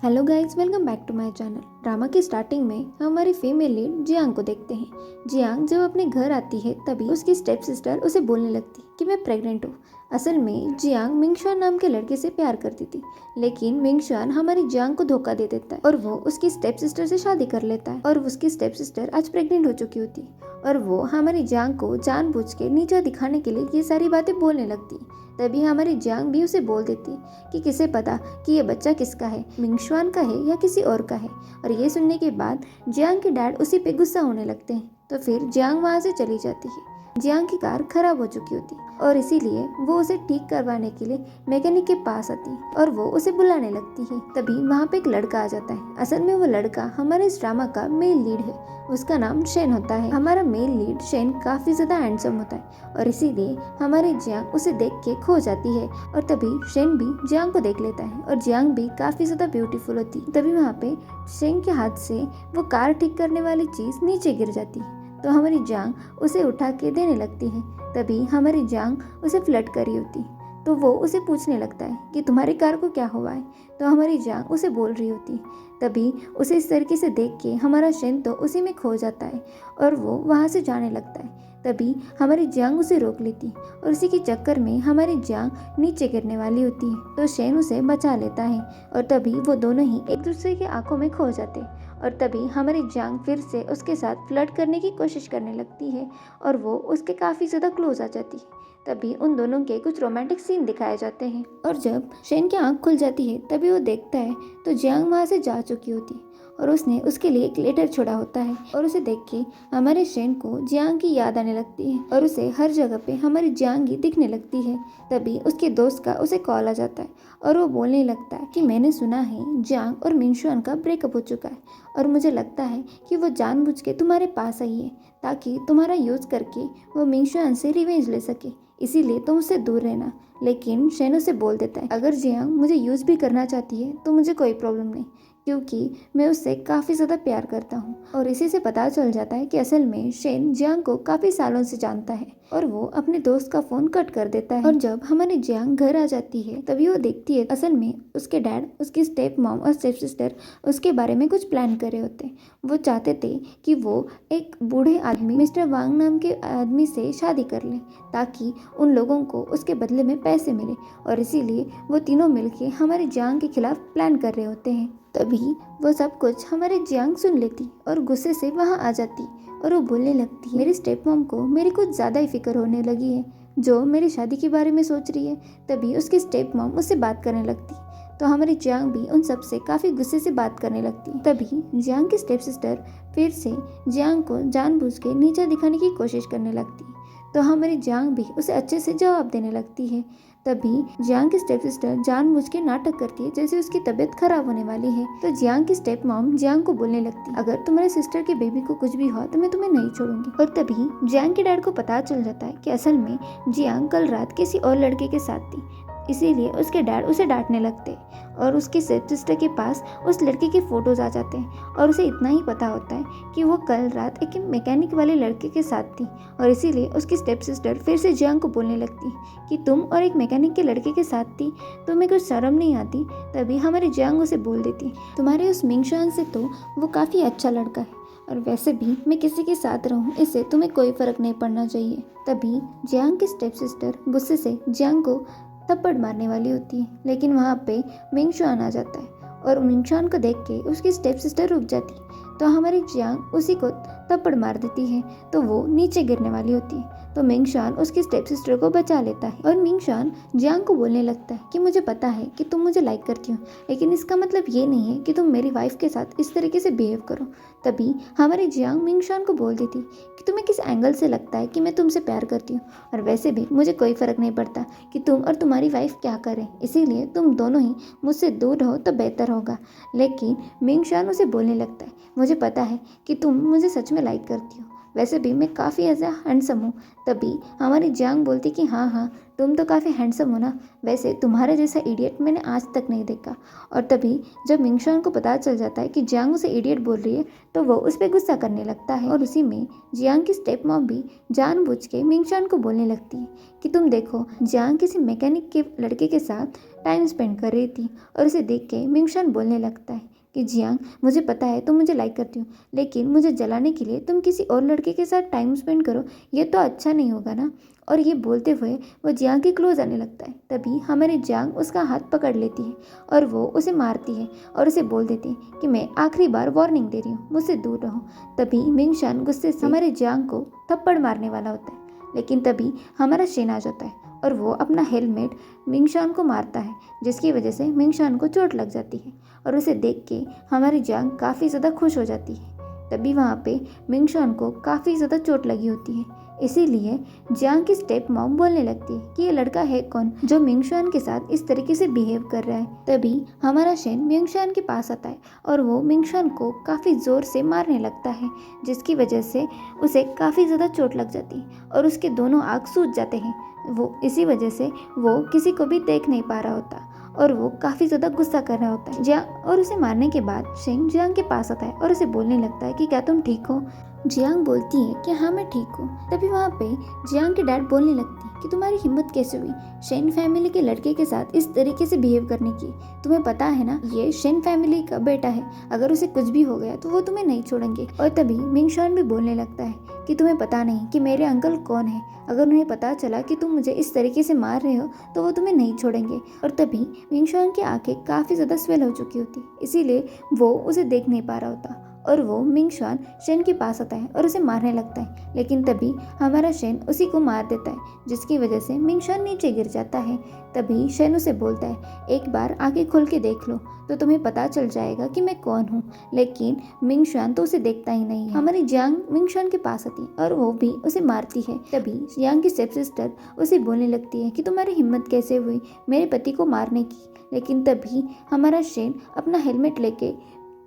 Hello guys, welcome back to my channel. Drama की starting में हम हमारी फीमेल लीड जियांग को देखते हैं। जियांग जब अपने घर आती है तभी उसकी स्टेप सिस्टर उसे बोलने लगती कि मैं प्रेग्नेंट हूँ। असल में जियांग मिंगशान नाम के लड़के से प्यार करती थी, लेकिन मिंगशान हमारी जियांग को धोखा दे देता है और वो उसकी स्टेप सिस्टर से शादी कर लेता है। और उसकी स्टेप सिस्टर आज प्रेग्नेंट हो चुकी होती और वो हमारी जियांग को जानबूझ के नीचा दिखाने के लिए ये सारी बातें बोलने लगती। तभी हमारी जियांग भी उसे बोल देती कि किसे पता कि ये बच्चा किसका है, मिंगशान का है या किसी और का है। और ये सुनने के बाद जियांग के डैड उसी पे गुस्सा होने लगते हैं। तो फिर जियांग वहाँ से चली जाती है। जियांग की कार खराब हो चुकी होती और इसीलिए वो उसे ठीक करवाने के लिए मैकेनिक के पास आती और वो उसे बुलाने लगती है। तभी वहाँ पे एक लड़का आ जाता है। असल में वो लड़का हमारे इस ड्रामा का मेल लीड है। उसका नाम शेन होता है। हमारा मेल लीड शेन काफी ज्यादा हैंडसम होता है और इसीलिए हमारी जियांग उसे देख के खो जाती है। और तभी शेन भी जियांग को देख लेता है और जियांग भी काफी ज्यादा ब्यूटीफुल होती है। तभी वहाँ पे शेन के हाथ से वो कार ठीक करने वाली चीज नीचे गिर जाती है। तो हमारी जियांग उसे उठा के देने लगती है। तभी हमारी जियांग उसे फ्लर्ट कर रही होती, तो वो उसे पूछने लगता है कि तुम्हारी कार को क्या हुआ है। तो हमारी जियांग उसे बोल रही होती। तभी उसे इस तरीके से देख के हमारा शेन तो उसी में खो जाता है और वो वहाँ से जाने लगता है। तभी हमारी जियांग उसे रोक लेती और उसी के चक्कर में हमारी जियांग नीचे गिरने वाली होती है। तो शेन उसे बचा लेता है और तभी वो दोनों ही एक दूसरे की आंखों में खो जाते। और तभी हमारी जियांग फिर से उसके साथ फ्लर्ट करने की कोशिश करने लगती है और वो उसके काफ़ी ज़्यादा क्लोज आ जाती है। तभी उन दोनों के कुछ रोमांटिक सीन दिखाए जाते हैं और जब शेन की आंख खुल जाती है तभी वो देखता है तो जियांग वहाँ से जा चुकी होती और उसने उसके लिए एक लेटर छोड़ा होता है। और उसे देख के हमारे शेन को जियांग की याद आने लगती है और उसे हर जगह पे हमारी जियांग ही दिखने लगती है। तभी उसके दोस्त का उसे कॉल आ जाता है और वो बोलने लगता है कि मैंने सुना है जियांग और मिंगशान का ब्रेकअप हो चुका है और मुझे लगता है कि वो जानबूझ के तुम्हारे पास आई है ताकि तुम्हारा यूज करके वो मिंगशान से रिवेंज ले सके, इसीलिए तुम उससे दूर रहना। लेकिन शेन उसे बोल देता है अगर जियांग मुझे यूज भी करना चाहती है तो मुझे कोई प्रॉब्लम नहीं, क्योंकि मैं उससे काफ़ी ज़्यादा प्यार करता हूँ। और इसी से पता चल जाता है कि असल में शेन जियांग को काफ़ी सालों से जानता है और वो अपने दोस्त का फ़ोन कट कर देता है। और जब हमारी जियांग घर आ जाती है तभी वो देखती है असल में उसके डैड, उसकी स्टेप मॉम और स्टेप सिस्टर उसके बारे में कुछ प्लान कर रहे होते हैं। वो चाहते थे कि वो एक बूढ़े आदमी मिस्टर वांग नाम के आदमी से शादी कर ले ताकि उन लोगों को उसके बदले में पैसे मिले। और इसीलिए वो तीनों मिलके हमारे जियांग के खिलाफ प्लान कर रहे होते हैं। तभी वो सब कुछ हमारे जियांग सुन लेती और गुस्से से वहाँ आ जाती और वो बोलने लगती मेरी स्टेप मॉम को मेरी कुछ ज़्यादा ही फिक्र होने लगी है, जो मेरी शादी के बारे में सोच रही है। तभी उसकी स्टेप मॉम उससे बात करने लगती तो हमारी जियांग भी उन सब से काफ़ी गुस्से से बात करने लगती। तभी जियांग की स्टेप सिस्टर फिर से जियांग को जानबूझ के नीचा दिखाने की कोशिश करने लगती तो हमारी जियांग भी उसे अच्छे से जवाब देने लगती है। तभी जियांग की स्टेप सिस्टर जानबूझ के नाटक करती है जैसे उसकी तबीयत खराब होने वाली है। तो जियांग की स्टेप मॉम जियांग को बोलने लगती अगर तुम्हारे सिस्टर के बेबी को कुछ भी हुआ तो मैं तुम्हें नहीं छोड़ूंगी। और तभी जियांग के डैड को पता चल जाता है कि असल में जियांग कल रात किसी और लड़के के साथ थी, इसीलिए उसके डैड उसे डांटने लगते और उसकी स्टेप सिस्टर के पास उस लड़के के फोटोज आ जाते हैं और उसे इतना ही पता होता है कि वो कल रात एक मैकेनिक वाले लड़के के साथ थी। और इसीलिए उसकी स्टेप सिस्टर फिर से जियांग को बोलने लगती कि तुम और एक मैकेनिक के लड़के के साथ थी, तुम्हें कुछ शर्म नहीं आती। तभी हमारी जियांग उसे बोल देती तुम्हारे उस मिंगशान से तो वो काफ़ी अच्छा लड़का है और वैसे भी मैं किसी के साथ रहूं इससे तुम्हें कोई फर्क नहीं पड़ना चाहिए। तभी जियांग की स्टेप सिस्टर गुस्से से जियांग को थप्पड़ मारने वाली होती है, लेकिन वहाँ पे मिंगशान आ जाता है और मिंगशान को देख के उसकी स्टेप सिस्टर रुक जाती तो हमारी जियांग उसी को थप्पड़ मार देती है तो वो नीचे गिरने वाली होती है। तो मिंगशान उसकी स्टेप सिस्टर को बचा लेता है और मिंगशान जियांग को बोलने लगता है कि मुझे पता है कि तुम मुझे लाइक करती हो, लेकिन इसका मतलब ये नहीं है कि तुम मेरी वाइफ के साथ इस तरीके से बिहेव करो। तभी हमारी जियांग मिंगशान को बोल देती कि तुम्हें किस एंगल से लगता है कि मैं तुमसे प्यार करती हूँ, और वैसे भी मुझे कोई फर्क नहीं पड़ता कि तुम और तुम्हारी वाइफ क्या करें, इसीलिए तुम दोनों ही मुझसे दूर रहो तो बेहतर होगा। लेकिन मिंगशान उसे बोलने लगता है मुझे पता है कि तुम मुझे सच में लाइक करती हो, वैसे भी मैं काफ़ी ऐसा हैंडसम हूँ। तभी हमारी जियांग बोलती कि हाँ हाँ तुम तो काफ़ी हैंडसम हो ना, वैसे तुम्हारे जैसा इडियट मैंने आज तक नहीं देखा। और तभी जब मिंगशान को पता चल जाता है कि जियांग उसे इडियट बोल रही है तो वो उस पर गुस्सा करने लगता है। और उसी में जियांग की स्टेप मॉम भी जानबूझ के मिंगशान को बोलने लगती है कि तुम देखो, जियांग किसी मैकेनिक के लड़के के साथ टाइम स्पेंड कर रही थी। और उसे देख के मिंगशान बोलने लगता है कि जियांग, मुझे पता है तुम मुझे लाइक करती हो, लेकिन मुझे जलाने के लिए तुम किसी और लड़के के साथ टाइम स्पेंड करो, ये तो अच्छा नहीं होगा ना। और ये बोलते हुए वो जियांग के क्लोज आने लगता है। तभी हमारी जियांग उसका हाथ पकड़ लेती है और वो उसे मारती है और उसे बोल देती है कि मैं आखिरी बार वार्निंग दे रही हूँ, मुझसे दूर रहो। तभी मिंगशान गुस्से से हमारे जियांग को थप्पड़ मारने वाला होता है, लेकिन तभी हमारा शेन आ जाता है और वो अपना हेलमेट मिंगशान को मारता है, जिसकी वजह से मिंगशान को चोट लग जाती है। और उसे देख के हमारी जियांग काफ़ी ज़्यादा खुश हो जाती है। तभी वहाँ पे मिंगशान को काफ़ी ज़्यादा चोट लगी होती है, इसीलिए जियांग की स्टेप मॉम बोलने लगती है कि ये लड़का है कौन जो मिंगशान के साथ इस तरीके से बिहेव कर रहा है। तभी हमारा शेन मिंगशान के पास आता है और वो मिंगशान को काफ़ी ज़ोर से मारने लगता है, जिसकी वजह से उसे काफ़ी ज़्यादा चोट लग जाती है और उसके दोनों आँख सूज जाते हैं। वो इसी वजह से वो किसी को भी देख नहीं पा रहा होता और वो काफ़ी ज़्यादा गुस्सा कर रहा होता है। जियांग और उसे मारने के बाद शेन जियांग के पास आता है और उसे बोलने लगता है कि क्या तुम ठीक हो। जियांग बोलती है कि हाँ मैं ठीक हूँ। तभी वहाँ पे जियांग के डैड बोलने लगती है कि तुम्हारी हिम्मत कैसे हुई शेन फैमिली के लड़के के साथ इस तरीके से बिहेव करने की। तुम्हें पता है ना, ये शेन फैमिली का बेटा है, अगर उसे कुछ भी हो गया तो वो तुम्हें नहीं छोड़ेंगे। और तभी मिंगशान भी बोलने लगता है कि तुम्हें पता नहीं कि मेरे अंकल कौन है, अगर उन्हें पता चला कि तुम मुझे इस तरीके से मार रहे हो तो वो तुम्हें नहीं छोड़ेंगे। और तभी मिंगशान की आंखें काफ़ी ज़्यादा स्वेल हो चुकी होती, इसीलिए वो उसे देख नहीं पा रहा होता और वो मिंगशान शेन के पास आता है और उसे मारने लगता है। लेकिन तभी हमारा शेन उसी को मार देता है, जिसकी वजह से मिंगशान नीचे गिर जाता है। तभी शेन उसे बोलता है, एक बार आंखें खोल के देख लो तो तुम्हें पता चल जाएगा कि मैं कौन हूँ। लेकिन मिंगशान तो उसे देखता ही नहीं है। हमारी जियांग मिंगशान के पास आती और वो भी उसे मारती है। तभी जियांग की स्टेप सिस्टर उसे बोलने लगती है कि तुम्हारी हिम्मत कैसे हुई मेरे पति को मारने की। लेकिन तभी हमारा शेन अपना हेलमेट लेके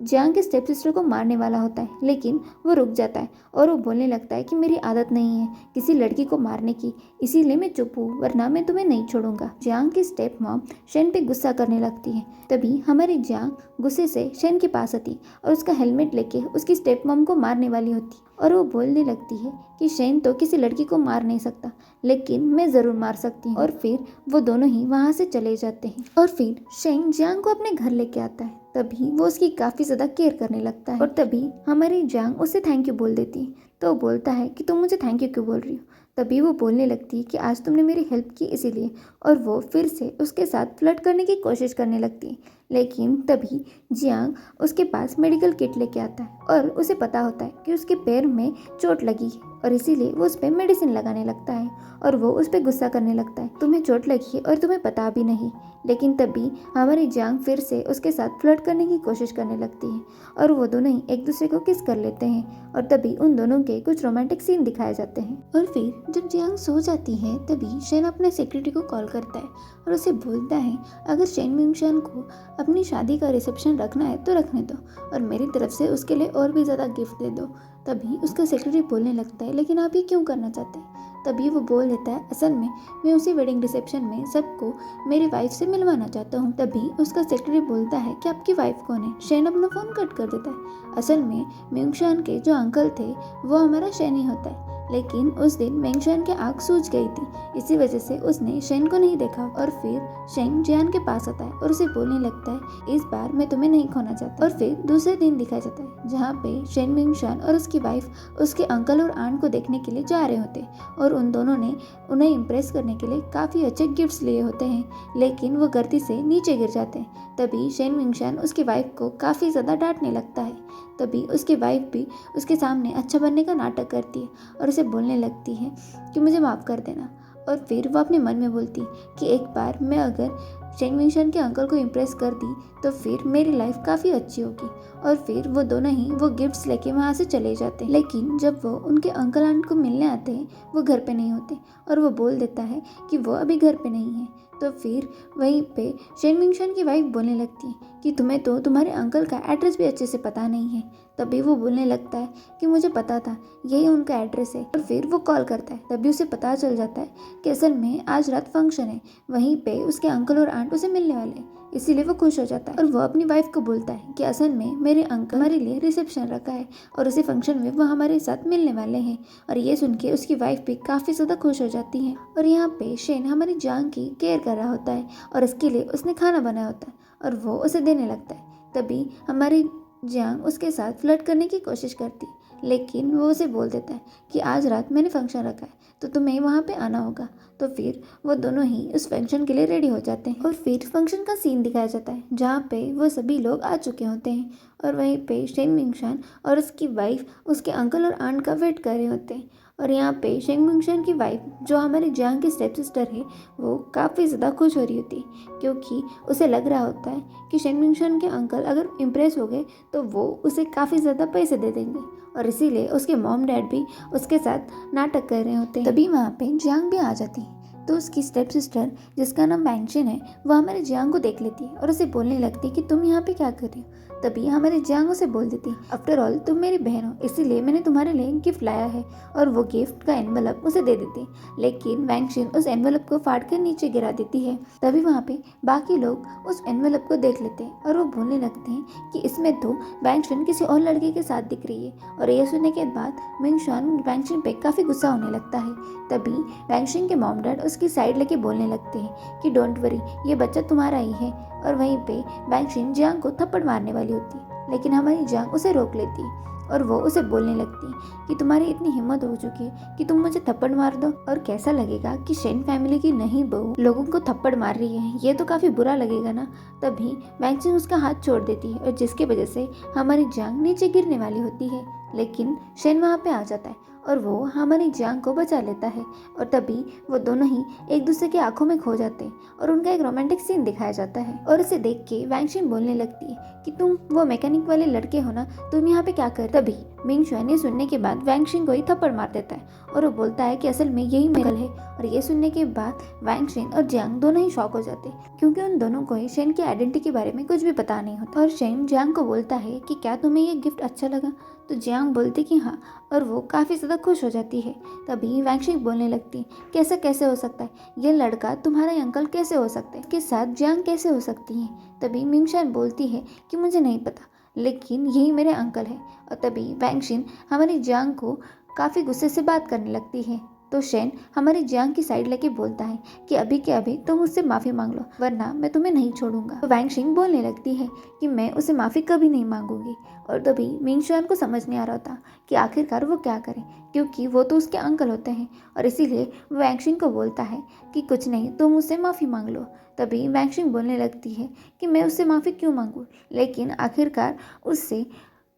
जियांग के स्टेप सिस्टर को मारने वाला होता है, लेकिन वो रुक जाता है और वो बोलने लगता है कि मेरी आदत नहीं है किसी लड़की को मारने की, इसीलिए मैं चुप हूँ, वरना मैं तुम्हें नहीं छोड़ूंगा। जियांग की स्टेप मॉम शेन पे गुस्सा करने लगती है। तभी हमारी जियांग गुस्से से शेन के पास आती और उसका हेलमेट लेके उसकी स्टेप मॉम को मारने वाली होती और वो बोलने लगती है कि शेन तो किसी लड़की को मार नहीं सकता, लेकिन मैं ज़रूर मार सकती हूँ। और फिर वो दोनों ही वहाँ से चले जाते हैं और फिर शेन जियांग को अपने घर लेके आता है। तभी वो उसकी काफ़ी ज़्यादा केयर करने लगता है और तभी हमारी जियांग उससे थैंक यू बोल देती है। तो वो बोलता है कि तुम मुझे थैंक यू क्यों बोल रही हो। तभी वो बोलने लगती है कि आज तुमने मेरी हेल्प की इसीलिए, और वो फिर से उसके साथ फ्लर्ट करने की कोशिश करने लगती है। लेकिन तभी जियांग उसके पास मेडिकल किट लेके आता है और उसे पता होता है कि उसके पैर में चोट लगी है और इसीलिए वो उस पर मेडिसिन लगाने लगता है और वो उस पर गुस्सा करने लगता है, तुम्हें चोट लगी है और तुम्हें पता भी नहीं। लेकिन तभी हमारी जियांग फिर से उसके साथ फ्लर्ट करने की कोशिश करने लगती है और वो दोनों ही एक दूसरे को किस कर लेते हैं और तभी उन दोनों के कुछ रोमांटिक सीन दिखाए जाते हैं। और फिर जब जियांग सो जाती है तभी शेन अपने सेक्रेटरी को कॉल करता है और उसे बोलता है, अगर शेन मिंगशान को अपनी शादी का रिसेप्शन रखना है तो रखने दो और मेरी तरफ से उसके लिए और भी ज़्यादा गिफ्ट दे दो। तभी उसका सेक्रेटरी बोलने लगता है, लेकिन आप ये क्यों करना चाहते हैं। तभी वो बोल देता है, असल में मैं उसी वेडिंग रिसेप्शन में सबको मेरी वाइफ से मिलवाना चाहता हूँ। तभी उसका सेक्रेटरी बोलता है कि आपकी वाइफ कौन है। शेन अपना फ़ोन कट कर देता है। असल में मिंगशान के जो अंकल थे वो हमारा शेन ही होता है, लेकिन उस दिन मिंगशान की आँख सूज गई थी, इसी वजह से उसने शेन को नहीं देखा। और फिर शेन जियान के पास आता है और उसे बोलने लगता है, इस बार मैं तुम्हें नहीं खोना चाहता। और फिर दूसरे दिन दिखाया जाता है जहाँ पे शेन मिंगशान और उसकी वाइफ उसके अंकल और आंट को देखने के लिए जा रहे होते और उन दोनों ने उन्हें इम्प्रेस करने के लिए काफ़ी अच्छे गिफ्ट्स लिए होते हैं, लेकिन वो गलती से नीचे गिर जाते हैं। तभी शेन मिंगशान उसकी वाइफ को काफ़ी ज़्यादा डांटने लगता है। तभी उसकी वाइफ भी उसके सामने अच्छा बनने का नाटक करती है और उसे बोलने लगती है कि मुझे माफ़ कर देना। और फिर वो अपने मन में बोलती कि एक बार मैं अगर शेन मिंगशान के अंकल को इम्प्रेस कर दी तो फिर मेरी लाइफ काफ़ी अच्छी होगी। और फिर वो दोनों ही वो गिफ्ट्स लेके वहाँ से चले जाते हैं। लेकिन जब वो उनके अंकल आंट को मिलने आते हैं वो घर पे नहीं होते और वो बोल देता है कि वो अभी घर पे नहीं है। तो फिर वहीं पे शेन मिंगशान की वाइफ बोलने लगती है कि तुम्हें तो तुम्हारे अंकल का एड्रेस भी अच्छे से पता नहीं है। तभी वो बोलने लगता है कि मुझे पता था यही उनका एड्रेस है। और फिर वो कॉल करता है। तभी उसे पता चल जाता है कि असल में आज रात फंक्शन है, वहीं पे उसके अंकल और आंट उसे मिलने वाले हैं। इसीलिए वो खुश हो जाता है और वो अपनी वाइफ को बोलता है कि असल में मेरे अंकल हमारे लिए रिसेप्शन रखा है और उसी फंक्शन में वो हमारे साथ मिलने वाले हैं। और ये सुन के उसकी वाइफ भी काफ़ी ज़्यादा खुश हो जाती है। और यहाँ पे शेन हमारी जांग की केयर कर रहा होता है और इसके लिए उसने खाना बनाया होता है और वो उसे देने लगता है। तभी हमारी जियांग उसके साथ फ्लर्ट करने की कोशिश करती है, लेकिन वो उसे बोल देता है कि आज रात मैंने फंक्शन रखा है तो तुम्हें वहाँ पे आना होगा। तो फिर वो दोनों ही उस फंक्शन के लिए रेडी हो जाते हैं और फिर फंक्शन का सीन दिखाया जाता है जहाँ पे वो सभी लोग आ चुके होते हैं और वहीं पे शेन मिंगशान और उसकी वाइफ उसके अंकल और आंट का वेट कर रहे होते हैं। और यहाँ पे शेन मिंगशान की वाइफ जो हमारी जियांग की स्टेप सिस्टर है वो काफ़ी ज़्यादा खुश हो रही होती है, क्योंकि उसे लग रहा होता है कि शेन मिंगशान के अंकल अगर इम्प्रेस हो गए तो वो उसे काफ़ी ज़्यादा पैसे दे देंगे और इसीलिए उसके मॉम डैड भी उसके साथ नाटक कर रहे होते हैं। तभी वहाँ पे जियांग भी आ जाती है तो उसकी स्टेप सिस्टर जिसका नाम वैंगशिन है वो हमारे जियांग को देख लेती है और उसे बोलने लगती है कि तुम यहाँ पे क्या कर रही हो। तभी हमारे जियांग उसे बोल देती है आफ्टर ऑल तुम मेरी बहन हो इसीलिए मैंने तुम्हारे लिए गिफ्ट लाया है। और वो गिफ्ट का एनवलप उसे दे देती है, लेकिन वैंगशिन उस एनवलप को फाड़ कर नीचे गिरा देती है। तभी वहाँ पे बाकी लोग उस एनवलप को देख लेते हैं और वो बोलने लगते हैं कि इसमें तो वैंगशिन किसी और लड़के के साथ दिख रही है। और ये सुनने के बाद मिंगशान वैंगशिन पे काफ़ी गुस्सा होने लगता है। तभी वैंगशिन के मॉम डैड उसकी साइड लेके बोलने लगते हैं कि डोंट वरी ये बच्चा तुम्हारा ही है। और वहीं पे वैंगशिन जियांग को थप्पड़ मारने वाली होती है, लेकिन हमारी जियांग उसे रोक लेती है और वो उसे बोलने लगती है कि तुम्हारी इतनी हिम्मत हो चुकी है कि तुम मुझे थप्पड़ मार दो। और कैसा लगेगा कि शेन फैमिली की नहीं बहू लोगों को थप्पड़ मार रही है, ये तो काफ़ी बुरा लगेगा ना। तभी वैंगशिन उसका हाथ छोड़ देती है और जिसकी वजह से हमारी जियांग नीचे गिरने वाली होती है, लेकिन शेन वहाँ पे आ जाता है और वो हमारी जियांग को बचा लेता है। और तभी वो दोनों ही एक दूसरे की आंखों में खो जाते हैं और उनका एक रोमांटिक सीन दिखाया जाता है। और उसे देख के वैंगशिन बोलने लगती है कि तुम वो मैकेनिक वाले लड़के हो ना, तुम यहाँ पे क्या कर। तभी मिंगशान ये सुनने के बाद वैंगशिन को ही थप्पड़ मार देता है और वो बोलता है कि असल में यही मेगल है। और ये सुनने के बाद वैंगशिन और जियांग दोनों ही शॉक हो जाते हैं, क्योंकि उन दोनों को ही शेन की आइडेंटिटी के बारे में कुछ भी पता नहीं होता। और शेन जियांग को बोलता है कि क्या तुम्हें ये गिफ्ट अच्छा लगा। तो जियांग बोलती कि हाँ और वो काफ़ी ज़्यादा खुश हो जाती है। तभी वैंगशिन बोलने लगती है कि ऐसा कैसे हो सकता है, ये लड़का तुम्हारा अंकल कैसे हो सकता है, इसके साथ जियांग कैसे हो सकती है। तभी मिंगशान बोलती है कि मुझे नहीं पता, लेकिन यही मेरे अंकल है। और तभी वैंगशिन हमारी जियांग को काफ़ी गुस्से से बात करने लगती है। तो शेन हमारी जियांग की साइड लेके बोलता है कि अभी के अभी तुम मुझसे माफ़ी मांग लो वरना मैं तुम्हें नहीं छोड़ूंगा। तो वैंगशिन बोलने लगती है कि मैं उसे माफ़ी कभी नहीं मांगूंगी। और तभी मिंगशान को समझ नहीं आ रहा था कि आखिरकार वो क्या करे, क्योंकि वो तो उसके अंकल होते हैं। और इसीलिए वो वैंगशिन को बोलता है कि कुछ नहीं, तुम मुझसे माफ़ी मांग लो। तभी वैंगशिन बोलने लगती है कि मैं उससे माफ़ी क्यों मांगूँ, लेकिन आखिरकार उससे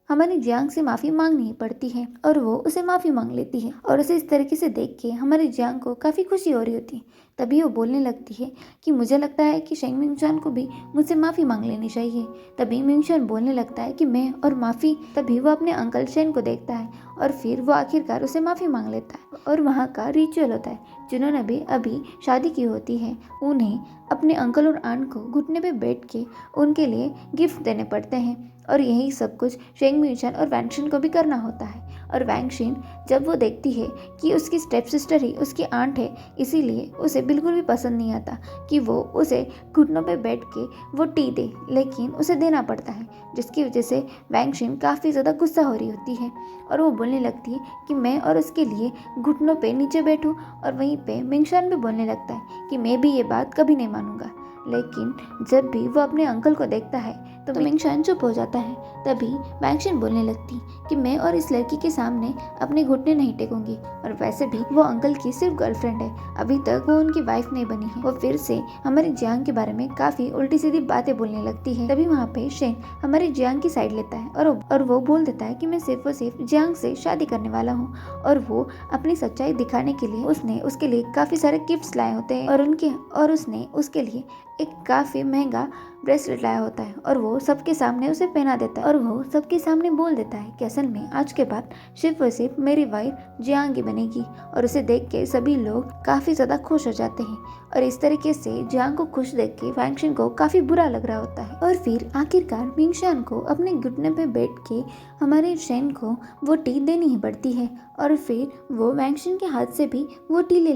हमारी जियांग से माफ़ी मांगनी ही पड़ती है और वो उसे माफ़ी मांग लेती है। और उसे इस तरीके से देख के हमारी जियांग को काफ़ी खुशी हो रही होती है। तभी वो बोलने लगती है कि मुझे लगता है कि शेन मिंगशान को भी मुझसे माफ़ी मांग लेनी चाहिए। तभी मिंगशान बोलने लगता है कि मैं और माफ़ी। तभी वो अपने अंकल शेन को देखता है और फिर वो आखिरकार उसे माफ़ी मांग लेता है। और वहाँ का रिचुअल होता है, जिन्होंने भी अभी शादी की होती है उन्हें अपने अंकल और आंट को घुटने पे बैठ के उनके लिए गिफ्ट देने पड़ते हैं। और यही सब कुछ शेन मिंगशान और वैंगशिन को भी करना होता है। और वैंगशिन जब वो देखती है कि उसकी स्टेप सिस्टर ही उसकी आंट है, इसीलिए उसे बिल्कुल भी पसंद नहीं आता कि वो उसे घुटनों पे बैठ के वो टी दे, लेकिन उसे देना पड़ता है, जिसकी वजह से वैंगशिन काफ़ी ज़्यादा गुस्सा हो रही होती है। और वो बोलने लगती है कि मैं और उसके लिए घुटनों पे नीचे बैठूं। और वहीं पे मिंगशान भी बोलने लगता है कि मैं भी ये बात कभी नहीं मानूंगा। लेकिन जब भी वो अपने अंकल को देखता है तो मिंगशान चुप हो जाता है। तभी वैंगशिन बोलने लगती कि मैं और इस लड़की के सामने अपने घुटने नहीं टेकूंगी, और वैसे भी वो अंकल की सिर्फ गर्लफ्रेंड है, अभी तक वो उनकी वाइफ नहीं बनी है। वो फिर से हमारी जियांग के बारे में काफ़ी उल्टी सीधी बातें बोलने लगती है। तभी वहाँ पे शेन हमारी जियांग की साइड लेता है और वो बोल देता है कि मैं सिर्फ और सिर्फ जियांग से शादी करने वाला हूँ। और वो अपनी सच्चाई दिखाने के लिए उसने उसके लिए काफ़ी सारे गिफ्ट्स लाए होते हैं और उसने उसके लिए एक काफ़ी महंगा ब्रेसलेट लाया होता है और वो सबके सामने उसे पहना देता है और वो सबके सामने बोल देता है कि असल में आज के बाद सिर्फ और सिर्फ मेरी वाइफ जियांग ही बनेगी। और उसे देख के सभी लोग काफ़ी ज़्यादा खुश हो जाते हैं और इस तरीके से जियांग को खुश देख के वैंगशिन को काफ़ी बुरा लग रहा होता है। और फिर आखिरकार मिंगशान को अपने घुटने पे बैठ के हमारे शेन को वो टी देनी ही पड़ती है और फिर वो वैंगशिन के हाथ से भी वो टी ले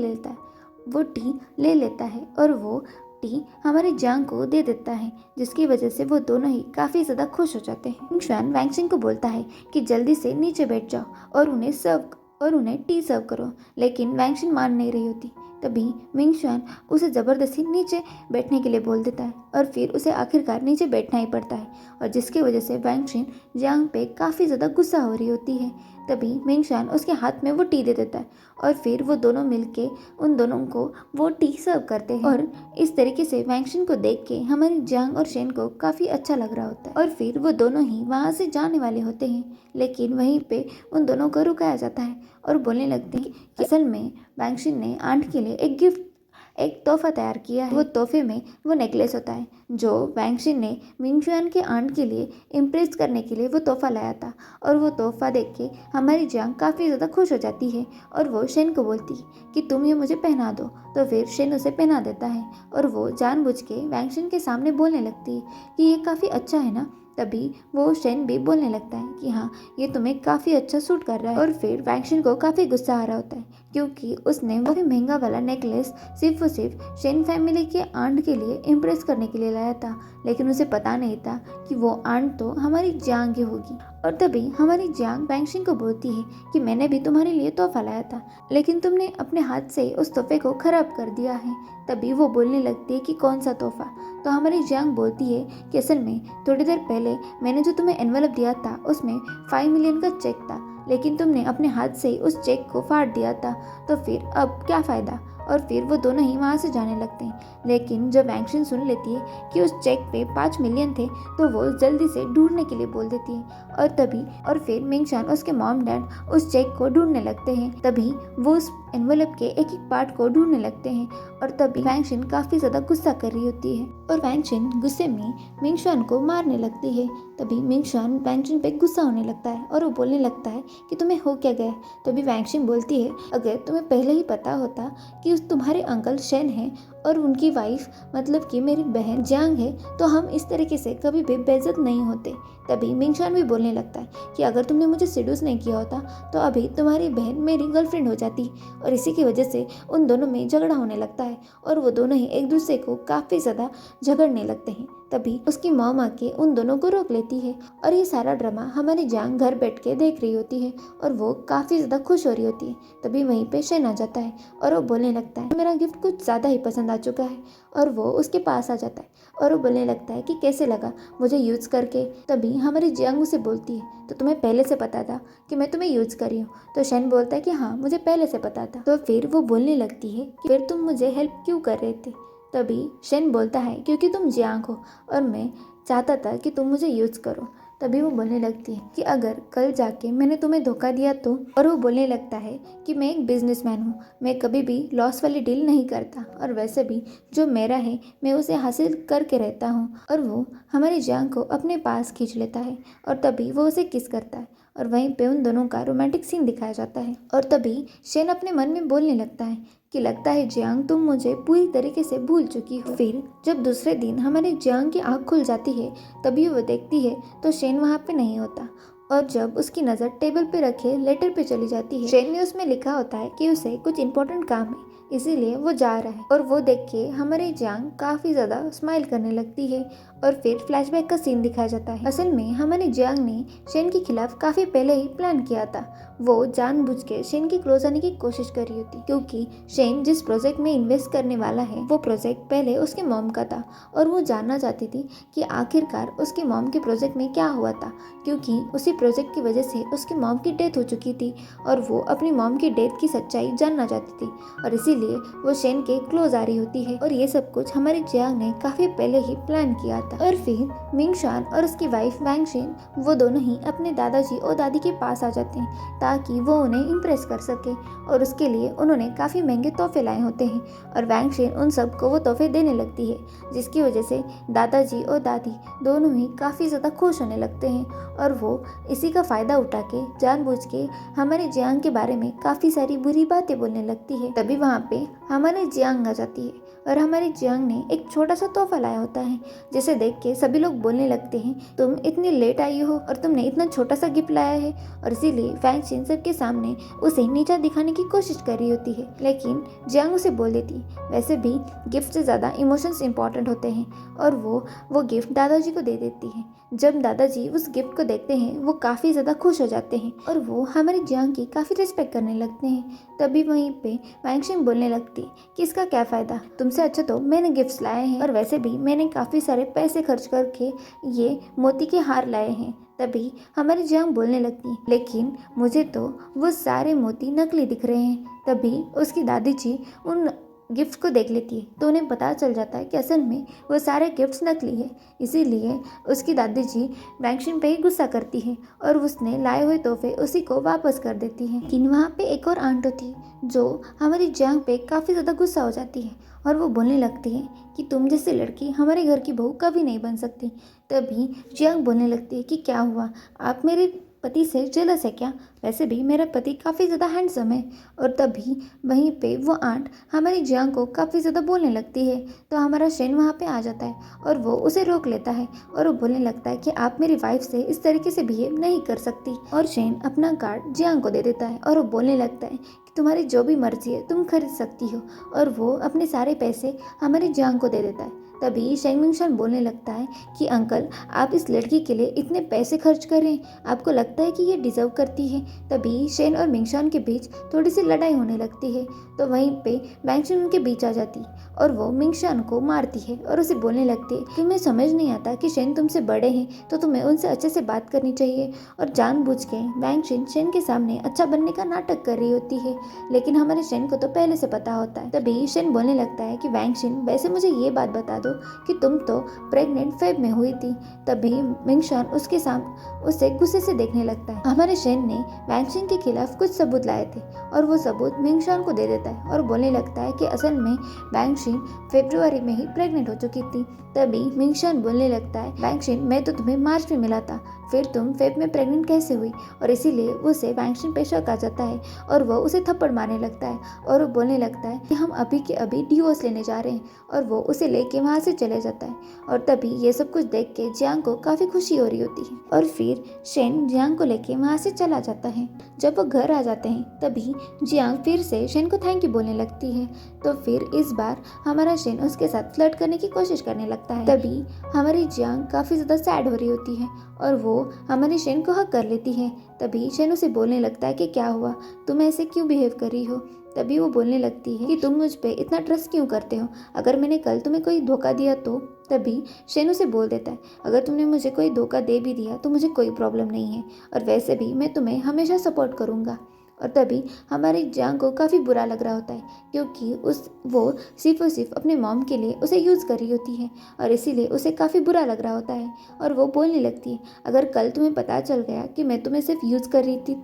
लेता है और वो टी हमारे जियांग को दे देता है, जिसकी वजह से वो दोनों ही काफ़ी ज़्यादा खुश हो जाते हैं। मिंगशान वैंगशिन को बोलता है कि जल्दी से नीचे बैठ जाओ और उन्हें टी सर्व करो, लेकिन वैंगशिन मान नहीं रही होती। तभी मिंगशान उसे ज़बरदस्ती नीचे बैठने के लिए बोल देता है और फिर उसे आखिरकार नीचे बैठना ही पड़ता है और जिसकी वजह से वैंगशिन जियांग पे काफ़ी ज़्यादा गुस्सा हो रही होती है। तभी मिंगशान उसके हाथ में वो टी दे देता है और फिर वो दोनों मिलके उन दोनों को वो टी सर्व करते हैं और इस तरीके से वैंगशिन को देख के हमारे जियांग और शेन को काफ़ी अच्छा लग रहा होता है और फिर वो दोनों ही वहाँ से जाने वाले होते हैं, लेकिन वहीं पे उन दोनों को रुकाया जाता है और बोलने लगते हैं कि असल में वैंगशिन ने आंट के लिए एक तोहफा तैयार किया है। वो तोहफे में वो नेकलेस होता है जो वैंगशिन ने मिंगशान के आंट के लिए इम्प्रेस करने के लिए वो तोहफा लाया था और वो तोहफा देख के हमारी जियांग काफ़ी ज़्यादा खुश हो जाती है और वो शेन को बोलती है कि तुम ये मुझे पहना दो। तो फिर शेन उसे पहना देता है और वो जानबूझ के वैंगशिन के सामने बोलने लगती है कि ये काफ़ी अच्छा है ना। तभी वो शेन भी बोलने लगता है कि हाँ, ये तुम्हें काफ़ी अच्छा सूट कर रहा है। और फिर वैंगशिन को काफ़ी गुस्सा आ रहा होता है क्योंकि उसने वो भी महंगा वाला नेकलेस सिर्फ और सिर्फ शेन फैमिली के आंट के लिए इम्प्रेस करने के लिए लाया था, लेकिन उसे पता नहीं था कि वो आंट तो हमारी जियांग की होगी। और तभी हमारी जियांग वैंगशिन को बोलती है कि मैंने भी तुम्हारे लिए तोहफा लाया था, लेकिन तुमने अपने हाथ से उस तोहफे को खराब कर दिया है। तभी वो बोलने लगती है कि कौन सा तोहफा। तो हमारी जियांग बोलती है कि असल में थोड़ी देर पहले मैंने जो तुम्हें एनवेलप दिया था उसमें 5 मिलियन का चेक था, लेकिन तुमने अपने हाथ से उस चेक को फाड़ दिया था, तो फिर अब क्या फ़ायदा। और फिर वो दोनों ही वहाँ से जाने लगते हैं, लेकिन जब वैंगशिन सुन लेती है कि उस चेक पे 5 मिलियन थे तो वो जल्दी से ढूंढने के लिए बोल देती है और फिर मिंगशान उसके मॉम डैड उस चेक को ढूंढने लगते हैं। तभी वो उस एनवेलप के एक एक पार्ट को ढूंढने लगते हैं और तभी वैंगशिन काफ़ी ज़्यादा गुस्सा कर रही होती है और वैंगशिन गुस्से में मिंगशान को मारने लगती है। तभी मिंगशान वैंगशिन पे गुस्सा होने लगता है और वो बोलने लगता है कि तुम्हें हो क्या गया। तभी वैंगशिन बोलती है अगर तुम्हें पहले ही पता होता कि उस तुम्हारे अंकल शेन हैं और उनकी वाइफ मतलब कि मेरी बहन जियांग है तो हम इस तरीके से कभी भी बेइज्जत नहीं होते। तभी मिंगशान भी बोलने लगता है कि अगर तुमने मुझे सेड्यूस नहीं किया होता तो अभी तुम्हारी बहन मेरी गर्लफ्रेंड हो जाती और इसी की वजह से उन दोनों में झगड़ा होने लगता है और वो दोनों ही एक दूसरे को काफ़ी ज़्यादा झगड़ने लगते हैं। तभी उसकी मॉम आके उन दोनों को रोक लेती है और ये सारा ड्रामा हमारी जियांग घर बैठ के देख रही होती है और वो काफ़ी ज़्यादा खुश हो रही होती है। तभी वहीं पे शेन आ जाता है और वो बोलने लगता है मेरा गिफ्ट कुछ ज़्यादा ही पसंद आ चुका है और वो उसके पास आ जाता है और वो बोलने लगता है कि कैसे लगा मुझे यूज़ करके। तभी हमारी जियांग उसे बोलती है तो तुम्हें पहले से पता था कि मैं तुम्हें यूज़ कर रही हूँ। तो शेन बोलता है कि हाँ मुझे पहले से पता था। तो फिर वो बोलने लगती है कि फिर तुम मुझे हेल्प क्यों कर रहे थे। तभी शेन बोलता है क्योंकि तुम जियांग हो और मैं चाहता था कि तुम मुझे यूज़ करो। तभी वो बोलने लगती है कि अगर कल जाके मैंने तुम्हें धोखा दिया तो। और वो बोलने लगता है कि मैं एक बिजनेसमैन हूँ, मैं कभी भी लॉस वाली डील नहीं करता और वैसे भी जो मेरा है मैं उसे हासिल करके रहता हूँ। और वो हमारी जियांग को अपने पास खींच लेता है और तभी वो उसे किस करता है और वहीं पे उन दोनों का रोमांटिक सीन दिखाया जाता है। और तभी शेन अपने मन में बोलने लगता है कि लगता है जियांग तुम मुझे पूरी तरीके से भूल चुकी हो। फिर जब दूसरे दिन हमारे जियांग की आँख खुल जाती है तभी वो देखती है तो शेन वहाँ पे नहीं होता और जब उसकी नज़र टेबल पे रखे लेटर पे चली जाती है शेन ने उसमें लिखा होता है कि उसे कुछ इंपॉर्टेंट काम है इसीलिए वो जा रहा है। और वो देख के हमारी जियांग काफ़ी ज़्यादा स्माइल करने लगती है और फिर फ्लैशबैक का सीन दिखाया जाता है। असल में हमारी जियांग ने शेन के खिलाफ काफ़ी पहले ही प्लान किया था। वो जानबूझ के शेन के क्लोज आने की कोशिश कर रही होती क्योंकि शेन जिस प्रोजेक्ट में इन्वेस्ट करने वाला है वो प्रोजेक्ट पहले उसके मॉम का था और वो जानना चाहती थी कि आखिरकार उसके मॉम के प्रोजेक्ट में क्या हुआ था, क्योंकि उसी प्रोजेक्ट की वजह से उसकी मॉम की डेथ हो चुकी थी और वो अपनी मॉम की डेथ की सच्चाई जानना चाहती थी और इसीलिए वो शेन के क्लोज आ रही होती है। और ये सब कुछ हमारी जियांग ने काफ़ी पहले ही प्लान किया था। और फिर मिंगशान और उसकी वाइफ वैंगशेन वो दोनों ही अपने दादाजी और दादी के पास आ जाते हैं ताकि वो उन्हें इम्प्रेस कर सके, और उसके लिए उन्होंने काफ़ी महंगे तोहफे लाए होते हैं। और वैंगशेन उन सबको वो तोहफे देने लगती है, जिसकी वजह से दादाजी और दादी दोनों ही काफ़ी ज़्यादा खुश होने लगते हैं। और वो इसी का फ़ायदा उठा के जानबूझ के हमारे जियांग के बारे में काफ़ी सारी बुरी बातें बोलने लगती है। तभी वहाँ पे हमारे जियांग आ जाती है और हमारे जियांग ने एक छोटा सा तोहफा लाया होता है, जिसे देख के सभी लोग बोलने लगते हैं, तुम इतनी लेट आई हो और तुमने इतना छोटा सा गिफ्ट लाया है। और इसीलिए वैंगशेन सबके सामने उसे नीचा दिखाने की कोशिश कर रही होती है, लेकिन जियांग उसे बोल देती है, वैसे भी गिफ्ट से ज़्यादा इमोशंस इंपॉर्टेंट होते हैं। और वो गिफ्ट दादाजी को दे देती है। जब दादाजी उस गिफ्ट को देखते हैं वो काफ़ी ज़्यादा खुश हो जाते हैं और वो हमारे जियांग की काफ़ी रिस्पेक्ट करने लगते हैं। तभी वहीं पे वैंगशेन बोलने लगती कि इसका क्या फ़ायदा, तुमसे अच्छा तो मैंने गिफ्ट्स लाए हैं, और वैसे भी मैंने काफ़ी सारे पैसे खर्च करके ये मोती के हार लाए हैं। तभी हमारी जियांग बोलने लगती, लेकिन मुझे तो वो सारे मोती नकली दिख रहे हैं। तभी उसकी दादी जी उन गिफ्ट को देख लेती है तो उन्हें पता चल जाता है कि असल में वो सारे गिफ्ट्स नकली है। इसीलिए उसकी दादी जी वैंगशेन पे ही गुस्सा करती है और उसने लाए हुए तोहफे उसी को वापस कर देती है। लेकिन वहाँ पे एक और आंट होती है जो हमारी जियांग पे काफ़ी ज़्यादा गुस्सा हो जाती है और वो बोलने लगती है कि तुम जैसी लड़की हमारे घर की बहू कभी नहीं बन सकती। तभी जियांग बोलने लगती है कि क्या हुआ, आप मेरे पति से जेलस है क्या? वैसे भी मेरा पति काफ़ी ज़्यादा हैंडसम है। और तभी वहीं पे वो आंट हमारी जियांग को काफ़ी ज़्यादा बोलने लगती है, तो हमारा शेन वहाँ पे आ जाता है और वो उसे रोक लेता है और वो बोलने लगता है कि आप मेरी वाइफ से इस तरीके से बिहेव नहीं कर सकती। और शेन अपना कार्ड जियांग को दे देता है और वो बोलने लगता है कि तुम्हारी जो भी मर्जी है तुम खरीद सकती हो, और वो अपने सारे पैसे हमारी जियांग को दे देता है। तभी मिंगशान बोलने लगता है कि अंकल, आप इस लड़की के लिए इतने पैसे खर्च कर रहे हैं, आपको लगता है कि ये डिजर्व करती है? तभी शेन और मिंगशान के बीच थोड़ी सी लड़ाई होने लगती है, तो वहीं पे वैंगशेन उनके बीच आ जाती है और वो मिंगशान को मारती है और उसे बोलने लगती है, तुम्हें समझ नहीं आता कि शेन तुमसे बड़े हैं तो तुम्हें उनसे अच्छे से बात करनी चाहिए। और जानबूझ के वैंगशेन शेन के सामने अच्छा बनने का नाटक कर रही होती है, लेकिन हमारे शेन को तो पहले से पता होता है। तभी शेन बोलने लगता है कि वैंगशेन, वैसे मुझे ये बात बता दो कि तुम तो प्रेग्नेंट फेब में हुई थी। तभी मिंगशान उसके सामने उसे गुस्से से देखने लगता है। हमारे शेन ने वैंगशेन के खिलाफ कुछ सबूत लाए थे और वो सबूत मिंगशान को दे देता है और बोलने लगता है कि असल में वैंगशेन फरवरी में ही प्रेग्नेंट हो चुकी थी। तभी मिंगशान बोलने लगता है, वैंगशेन, मैं तो तुम्हें मार्च में मिला था, फिर तुम फेब में प्रेग्नेंट कैसे हुई? और इसीलिए उसे वैंगशेन पे शक आ जाता है और वो उसे थप्पड़ मारने लगता है और वो बोलने लगता है कि हम अभी के अभी डिवोर्स लेने जा रहे हैं, और वो उसे लेके वहाँ से चले जाता है। और तभी ये सब कुछ देख के जियांग को काफ़ी खुशी हो रही होती है और फिर शेन जियांग को लेके वहाँ से चला जाता है। जब वो घर आ जाते हैं तभी जियांग फिर से शेन को थैंक यू बोलने लगती है, तो फिर इस बार हमारा शेन उसके साथ फ्लर्ट करने की कोशिश करने लगता है। तभी हमारी जियांग काफ़ी ज़्यादा सैड हो रही होती है और वो हमारे शेन को हक कर लेती है। तभी शेन उसे बोलने लगता है कि क्या हुआ, तुम ऐसे क्यों बिहेव कर रही हो? तभी वो बोलने लगती है कि तुम मुझ पे इतना ट्रस्ट क्यों करते हो, अगर मैंने कल तुम्हें कोई धोखा दिया तो? तभी शेन उसे बोल देता है, अगर तुमने मुझे कोई धोखा दे भी दिया तो मुझे कोई प्रॉब्लम नहीं है, और वैसे भी मैं तुम्हें हमेशा सपोर्ट करूँगा। और तभी हमारी जियांग को काफ़ी बुरा लग रहा होता है क्योंकि वो सिर्फ और सिर्फ अपने मॉम के लिए उसे यूज़ कर रही होती है और इसीलिए उसे काफ़ी बुरा लग रहा होता है। और वो बोलने लगती है, अगर कल तुम्हें पता चल गया कि मैं तुम्हें सिर्फ यूज़ कर रही थी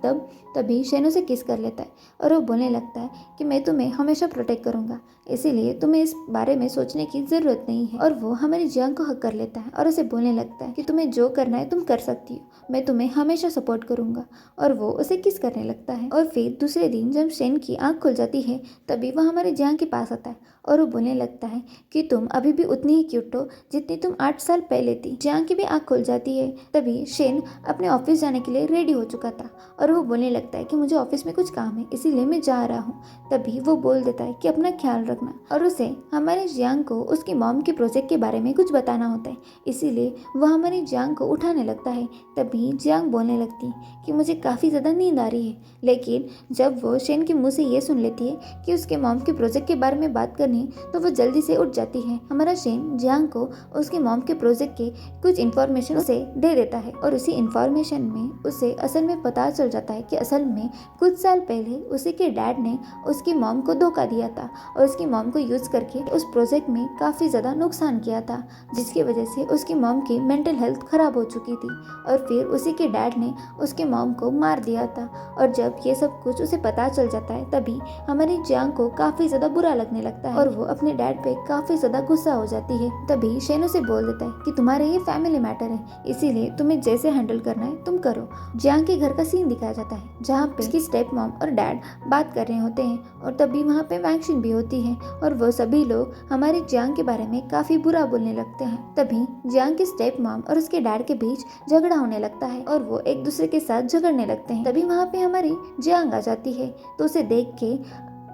तभी शेन उसे किस कर लेता है और वो बोलने लगता है कि मैं तुम्हें हमेशा प्रोटेक्ट करूँगा, इसीलिए तुम्हें इस बारे में सोचने की ज़रूरत नहीं है। और वो हमारी जियांग को हक कर लेता है और उसे बोलने लगता है कि तुम्हें जो करना है तुम कर सकती हो, मैं तुम्हें हमेशा सपोर्ट करूँगा। और वो उसे किस करने लगता है। और फिर दूसरे दिन जब शेन की आंख खुल जाती है तभी वह हमारे जियांग के पास आता है और वो बोलने लगता है कि तुम अभी भी उतनी ही क्यूट हो जितनी तुम 8 साल पहले थी। जियांग की भी आंख खुल जाती है। तभी शेन अपने ऑफिस जाने के लिए रेडी हो चुका था और वो बोलने लगता है कि मुझे ऑफिस में कुछ काम है इसीलिए मैं जा रहा हूँ। तभी वो बोल देता है कि अपना ख्याल रखना, और उसे हमारे जियांग को उसकी मॉम के प्रोजेक्ट के बारे में कुछ बताना होता है, इसीलिए वह हमारे जियांग को उठाने लगता है। तभी जियांग बोलने लगती कि मुझे काफ़ी ज़्यादा नींद आ रही है, लेकिन जब वो शेन के मुंह से ये सुन लेती है कि उसके मॉम के प्रोजेक्ट के बारे में बात करनी सुने तो वो जल्दी से उठ जाती है। हमारा शेन जियांग को उसके मॉम के प्रोजेक्ट के कुछ इन्फॉर्मेशन उसे दे देता है और उसी इन्फॉर्मेशन में उसे असल में पता चल जाता है कि असल में कुछ साल पहले उसी के डैड ने उसकी मॉम को धोखा दिया था और उसकी मॉम को यूज करके उस प्रोजेक्ट में काफी ज्यादा नुकसान किया था, जिसकी वजह से उसकी मॉम की मेंटल हेल्थ खराब हो चुकी थी और फिर उसी के डैड ने उसके मॉम को मार दिया था। और जब ये सब कुछ उसे पता चल जाता है तभी हमारी जियांग को काफी ज्यादा बुरा लगने लगता है और वो अपने डैड पे काफी ज्यादा गुस्सा हो जाती है। तभी शेन उसे बोल देता है कि तुम्हारे ये फैमिली मैटर है, इसीलिए तुम्हें जैसे हैंडल करना है तुम करो। जियांग के घर का सीन दिखाया जाता है जहाँ पे उसकी स्टेप मॉम और डैड बात कर रहे होते हैं और तभी वहाँ पे वैंगशिन भी होती है और वो सभी लोग हमारे जियांग के बारे में काफी बुरा बोलने लगते हैं। तभी जियांग की स्टेप मॉम और उसके डैड के बीच झगड़ा होने लगता है और वो एक दूसरे के साथ झगड़ने लगते हैं। तभी वहाँ पे हमारी जियांग आ जाती है तो उसे देख के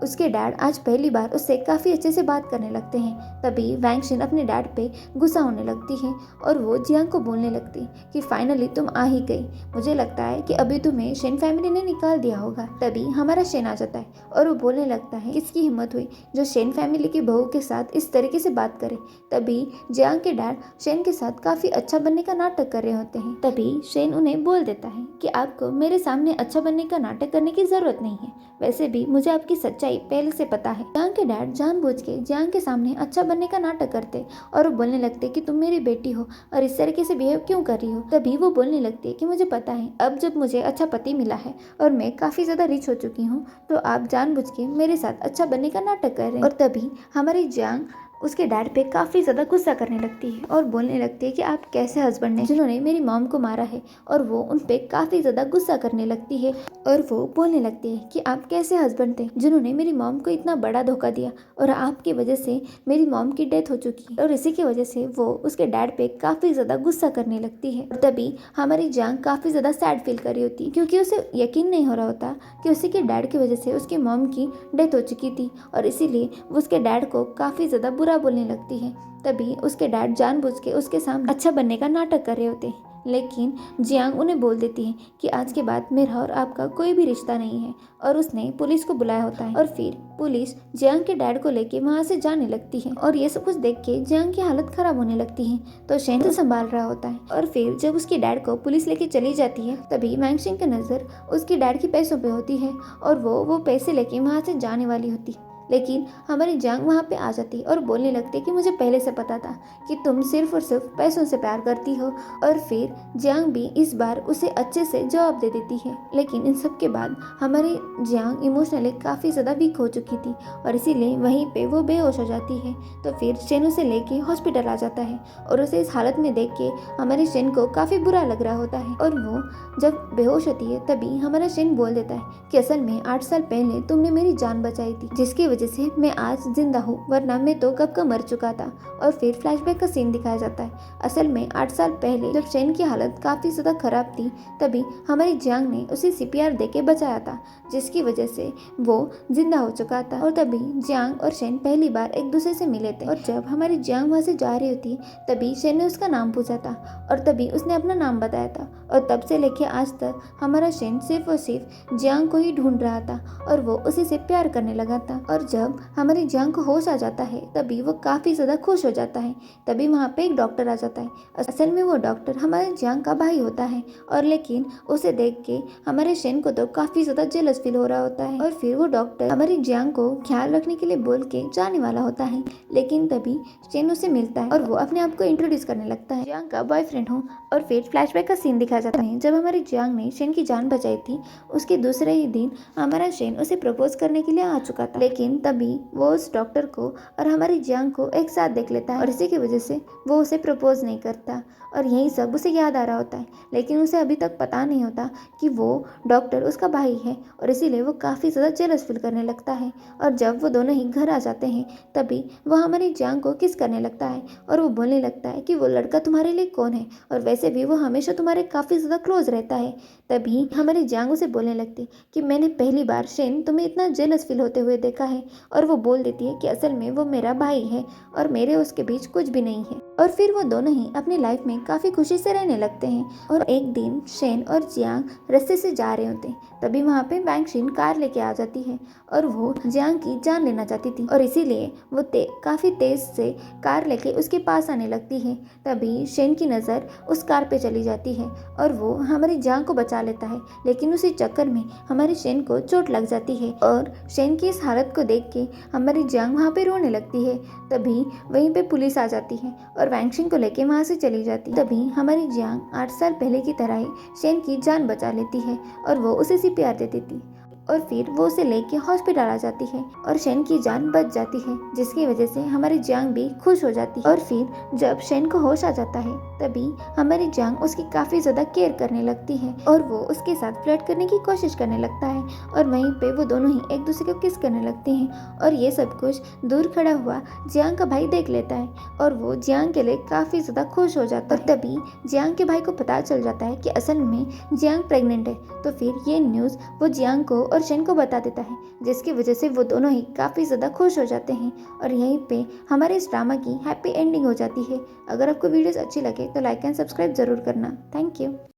उसके डैड आज पहली बार उससे काफ़ी अच्छे से बात करने लगते हैं। तभी वैंगशिन अपने डैड पे गुस्सा होने लगती है और वो जियांग को बोलने लगती कि फाइनली तुम आ ही गई, मुझे लगता है कि अभी तुम्हें शेन फैमिली ने निकाल दिया होगा। तभी हमारा शेन आ जाता है और वो बोलने लगता है किसकी हिम्मत हुई जो शेन फैमिली की बहू के साथ इस तरीके से बात करे। तभी जियांग के डैड शेन के साथ काफ़ी अच्छा बनने का नाटक कर रहे होते हैं। तभी शेन उन्हें बोल देता है कि आपको मेरे सामने अच्छा बनने का नाटक करने की जरूरत नहीं है, वैसे भी मुझे आपकी सच्चाई पहले से पता है। जियांग के डैड जानबूझ के जियांग के सामने अच्छा बनने का नाटक करते और वो बोलने लगते कि तुम मेरी बेटी हो और इस तरीके से बिहेव क्यों कर रही हो। तभी वो बोलने लगती है कि मुझे पता है अब जब मुझे अच्छा पति मिला है और मैं काफी ज्यादा रिच हो चुकी हूँ तो आप जानबूझ के मेरे साथ अच्छा बनने का नाटक कर रहे हैं। और तभी हमारी जियांग उसके डैड पे काफ़ी ज़्यादा गुस्सा करने लगती है और बोलने लगती है कि आप कैसे हस्बैंड हैं जिन्होंने मेरी मॉम को मारा है। और वो उन पे काफ़ी ज़्यादा गुस्सा करने लगती है और वो बोलने लगती है कि आप कैसे हस्बैंड थे जिन्होंने मेरी मॉम को इतना बड़ा धोखा दिया और आपकी वजह से मेरी मॉम की डेथ हो चुकी है। और इसी की वजह से वो उसके डैड पे काफ़ी ज़्यादा गुस्सा करने लगती है। और तभी हमारी जियांग काफ़ी ज़्यादा सैड फील कर रही होती है क्योंकि उसे यकीन नहीं हो रहा होता कि उसी के डैड की वजह से उसकी मॉम की डेथ हो चुकी थी और इसीलिए वो उसके डैड को काफ़ी ज़्यादा बुरा बोलने लगती है। तभी उसके डैड जानबूझ के उसके सामने अच्छा बनने का नाटक कर रहे होते हैं, लेकिन जियांग उन्हें बोल देती है कि आज के बाद मेरा और आपका कोई भी रिश्ता नहीं है और उसने पुलिस को बुलाया होता है। और फिर पुलिस जियांग के डैड को लेके वहाँ से जाने लगती है और ये सब कुछ देख के जियांग की हालत खराब होने लगती है तो शेन तो संभाल रहा होता है। और फिर जब उसके डैड को पुलिस लेके चली जाती है तभी वैंगशिन की नज़र उसके डैड के पैसों पे होती है और वो पैसे लेके वहाँ से जाने वाली होती है। लेकिन हमारी जियांग वहाँ पे आ जाती है और बोलने लगती है कि मुझे पहले से पता था कि तुम सिर्फ और सिर्फ पैसों से प्यार करती हो। और फिर जियांग भी इस बार उसे अच्छे से जवाब दे देती है। लेकिन इन सब के बाद हमारी जियांग इमोशनली काफ़ी ज़्यादा वीक हो चुकी थी और इसीलिए वहीं पे वो बेहोश हो जाती है। तो फिर शेन उसे लेके हॉस्पिटल आ जाता है और उसे इस हालत में देख के हमारे शेन को काफ़ी बुरा लग रहा होता है। और वो जब बेहोश होती है तभी हमारा शेन बोल देता है कि असल में 8 साल पहले तुमने मेरी जान बचाई थी जिसकी वजह से मैं आज जिंदा हूँ, वरना मैं तो कब का मर चुका था। और फिर फ्लैशबैक का सीन दिखाया जाता है। असल में 8 साल पहले जब शेन की हालत काफ़ी ज़्यादा खराब थी तभी हमारी जियांग ने उसे सीपीआर देके बचाया था जिसकी वजह से वो जिंदा हो चुका था। और तभी जियांग और शेन पहली बार एक दूसरे से मिले थे और जब हमारी जियांग वहाँ से जा रही होती तभी शेन ने उसका नाम पूछा था और तभी उसने अपना नाम बताया था। और तब से लेके आज तक हमारा शेन सिर्फ और सिर्फ जियांग को ही ढूंढ रहा था और वो उसी से प्यार करने लगा था। और जब हमारी जियांग को होश आ जाता है तभी वो काफ़ी ज़्यादा खुश हो जाता है। तभी वहाँ पे एक डॉक्टर आ जाता है। असल में वो डॉक्टर हमारे जियांग का भाई होता है और लेकिन उसे देख के हमारे शेन को तो काफ़ी ज़्यादा जेलस फील हो रहा होता है। और फिर वो डॉक्टर हमारी जियांग को ख्याल रखने के लिए बोल के जाने वाला होता है, लेकिन तभी शेन उसे मिलता है और वो अपने आप को इंट्रोड्यूस करने लगता है, जियांग का बॉयफ्रेंड हूँ। और फिर फ्लैशबैक का सीन दिखाया जाता है जब हमारी जियांग ने शेन की जान बचाई थी उसके दूसरे ही दिन हमारा शेन उसे प्रपोज करने के लिए आ चुका था। लेकिन तभी वो उस डॉक्टर को और हमारी जियांग को एक साथ देख लेता है और इसी की वजह से वो उसे प्रपोज नहीं करता। और यही सब उसे याद आ रहा होता है, लेकिन उसे अभी तक पता नहीं होता कि वो डॉक्टर उसका भाई है और इसीलिए वो काफ़ी ज़्यादा जेलस फील करने लगता है। और जब वो दोनों ही घर आ जाते हैं तभी वो हमारी जियांग को किस करने लगता है और वो बोलने लगता है कि वो लड़का तुम्हारे लिए कौन है और वैसे भी वो हमेशा तुम्हारे काफ़ी ज़्यादा क्लोज रहता है। तभी हमारी जियांग उसे बोलने लगती कि मैंने पहली बार शेन तुम्हें इतना जेलस फील होते हुए देखा है। और वो बोल देती है कि असल में वो मेरा भाई है और मेरे उसके बीच कुछ भी नहीं है। और फिर वो दोनों ही अपनी लाइफ में काफ़ी खुशी से रहने लगते हैं। और एक दिन शेन और जियांग रास्ते से जा रहे होते हैं, तभी वहाँ पे वैंगशिन कार लेके आ जाती है और वो जियांग की जान लेना चाहती थी और इसीलिए वो काफ़ी तेज़ से कार लेके उसके पास आने लगती है। तभी शेन की नज़र उस कार पे चली जाती है और वो हमारी जियांग को बचा लेता है, लेकिन उसी चक्कर में हमारी शेन को चोट लग जाती है और शेन की इस हालत को देख के हमारी जियांग वहाँ पे रोने लगती है। तभी वहीं पे पुलिस आ जाती है और वैंगशिन को लेके वहाँ से चली जाती है। तभी हमारी जियांग 8 साल पहले की तरह ही शेन की जान बचा लेती है और वो उसे CPR दे देती है और फिर वो उसे लेके हॉस्पिटल आ जाती है और शेन की जान बच जाती है, जिसकी वजह से हमारी जियांग भी खुश हो जाती है। और फिर जब शेन को होश आ जाता है तभी हमारी जियांग उसकी काफ़ी ज़्यादा केयर करने लगती है और वो उसके साथ फ्लर्ट करने की कोशिश करने लगता है और वहीं पे वो दोनों ही एक दूसरे को किस करने लगते हैं। और ये सब कुछ दूर खड़ा हुआ जियांग का भाई देख लेता है और वो जियांग के लिए काफ़ी ज़्यादा खुश हो जाता है। और तभी जियांग के भाई को पता चल जाता है कि असल में जियांग प्रेग्नेंट है, तो फिर ये न्यूज़ वो जियांग को और शेन को बता देता है, जिसकी वजह से वो दोनों ही काफ़ी ज़्यादा खुश हो जाते हैं और यहीं पे हमारे इस ड्रामा की हैप्पी एंडिंग हो जाती है। अगर आपको वीडियोस अच्छी लगे तो लाइक एंड सब्सक्राइब ज़रूर करना। Thank you.